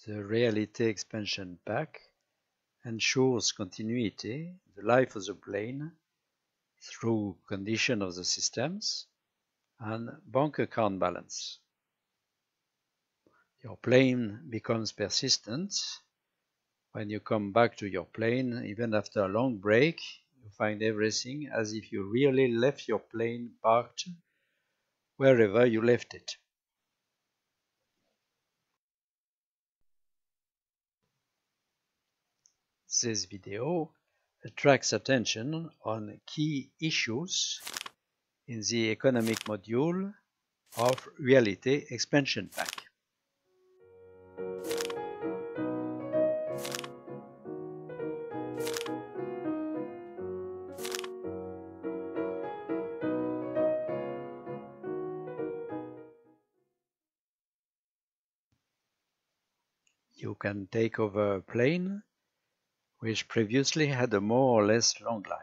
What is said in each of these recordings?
The reality expansion pack ensures continuity in the life of the plane through condition of the systems and bank account balance. Your plane becomes persistent. When you come back to your plane, even after a long break, you find everything as if you really left your plane parked wherever you left it. This video attracts attention on key issues in the economic module of Reality Expansion Pack. You can take over a plane which previously had a more or less long life.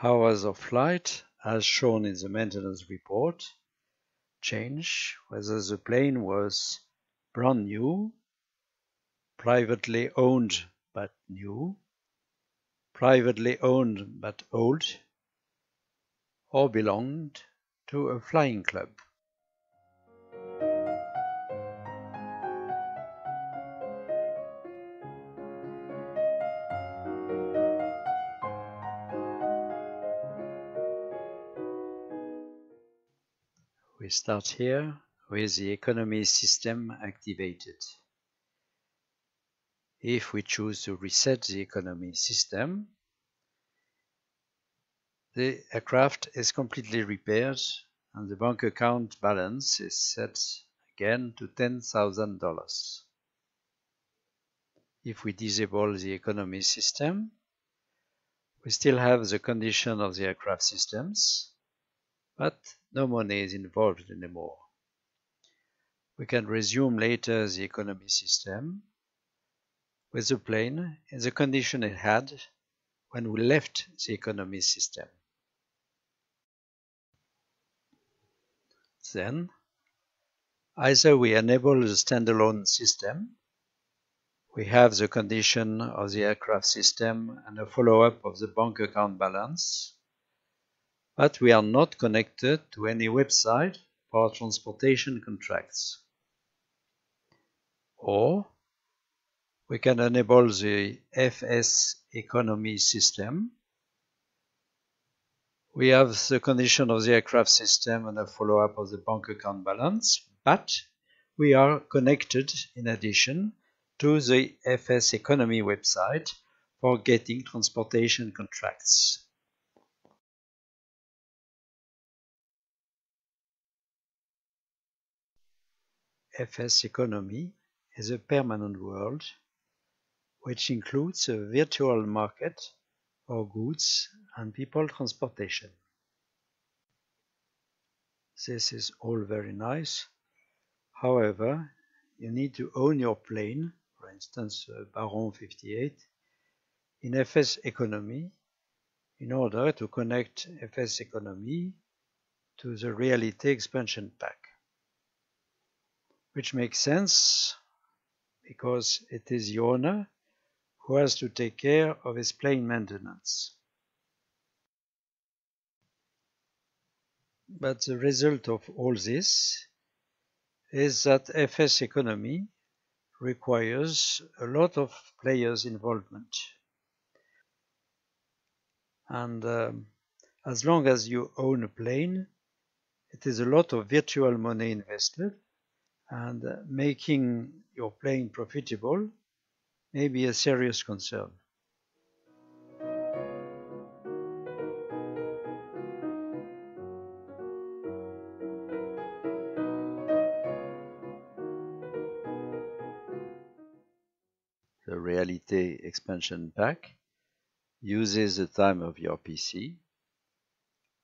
Hours of flight, as shown in the maintenance report, change whether the plane was brand new, privately owned but new, privately owned but old, or belonged to a flying club. We start here with the economy system activated. If we choose to reset the economy system, the aircraft is completely repaired and the bank account balance is set again to $10,000. If we disable the economy system, we still have the condition of the aircraft systems, but no money is involved anymore. We can resume later the economy system with the plane in the condition it had when we left the economy system. Then, either we enable the standalone system, we have the condition of the aircraft system and a follow-up of the bank account balance, but we are not connected to any website for transportation contracts. Or we can enable the FS economy system. We have the condition of the aircraft system and a follow-up of the bank account balance, but we are connected in addition to the FS economy website for getting transportation contracts. FS economy is a permanent world which includes a virtual market for goods and people transportation. This is all very nice. However, you need to own your plane, for instance Baron 58, in FS economy in order to connect FS economy to the Reality Expansion Pack, which makes sense because it is the owner who has to take care of his plane maintenance. But the result of all this is that FS economy requires a lot of players' involvement. And as long as you own a plane, it is a lot of virtual money invested, and making your plane profitable may be a serious concern. The Reality Expansion Pack uses the time of your PC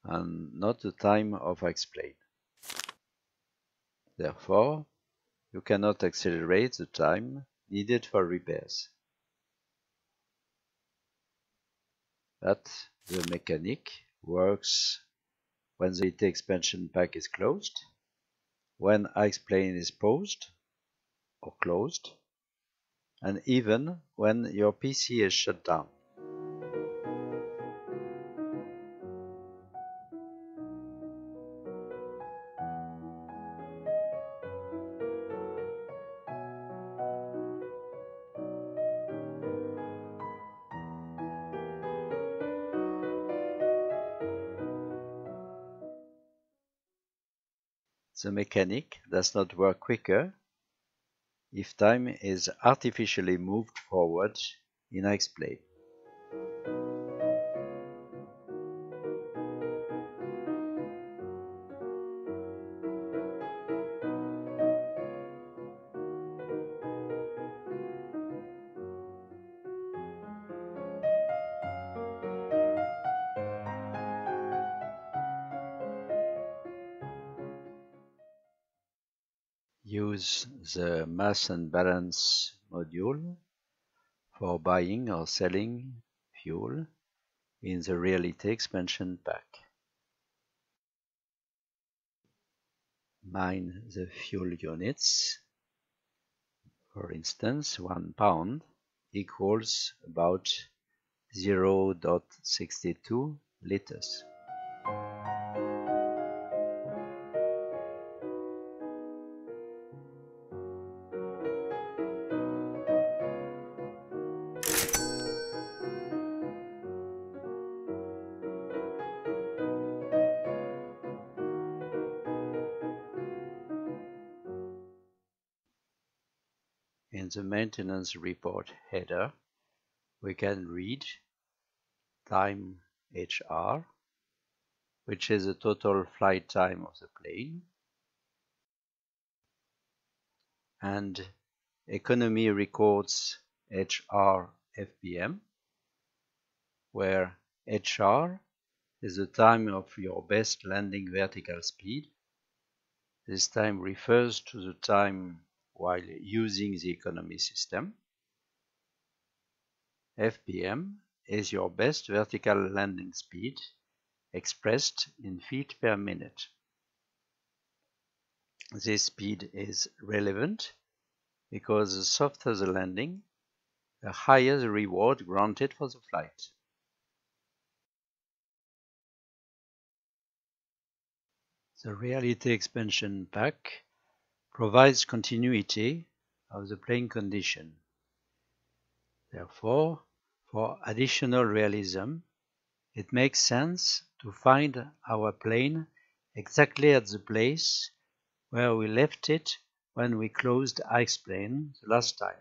and not the time of X-Plane. Therefore, you cannot accelerate the time needed for repairs. But the mechanic works when the Reality Expansion Pack is closed, when X-Plane is paused, or closed, and even when your PC is shut down. The mechanic does not work quicker if time is artificially moved forward in Explain. Use the mass and balance module for buying or selling fuel in the reality expansion pack. Mine the fuel units. For instance, 1 pound equals about 0.62 liters. In the maintenance report header, we can read time HR, which is the total flight time of the plane, and economy records HR FPM, where HR is the time of your best landing vertical speed. This time refers to the time while using the economy system. FPM is your best vertical landing speed expressed in feet per minute. This speed is relevant because the softer the landing, the higher the reward granted for the flight. The reality expansion pack provides continuity of the plane condition. Therefore, for additional realism, it makes sense to find our plane exactly at the place where we left it when we closed Explain the last time.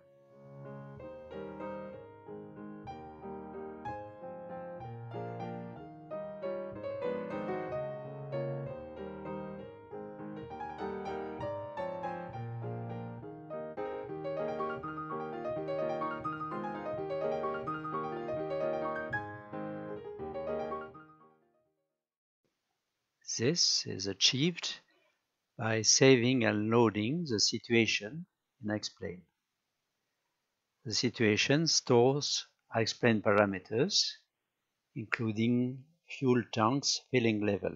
This is achieved by saving and loading the situation in Explain. The situation stores Explain parameters, including fuel tanks filling level.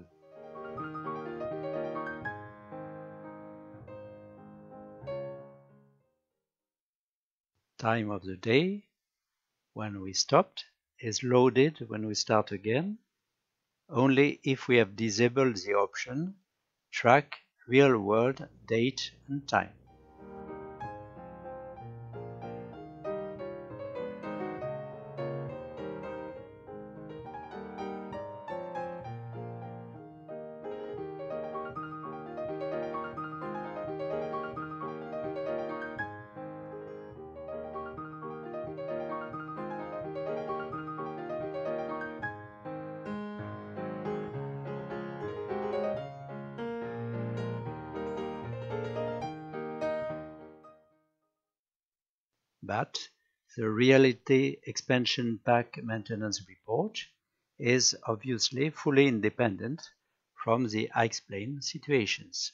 Time of the day, when we stopped, is loaded when we start again, only if we have disabled the option Track real-world date and time. But the reality expansion pack maintenance report is obviously fully independent from the Explain situations.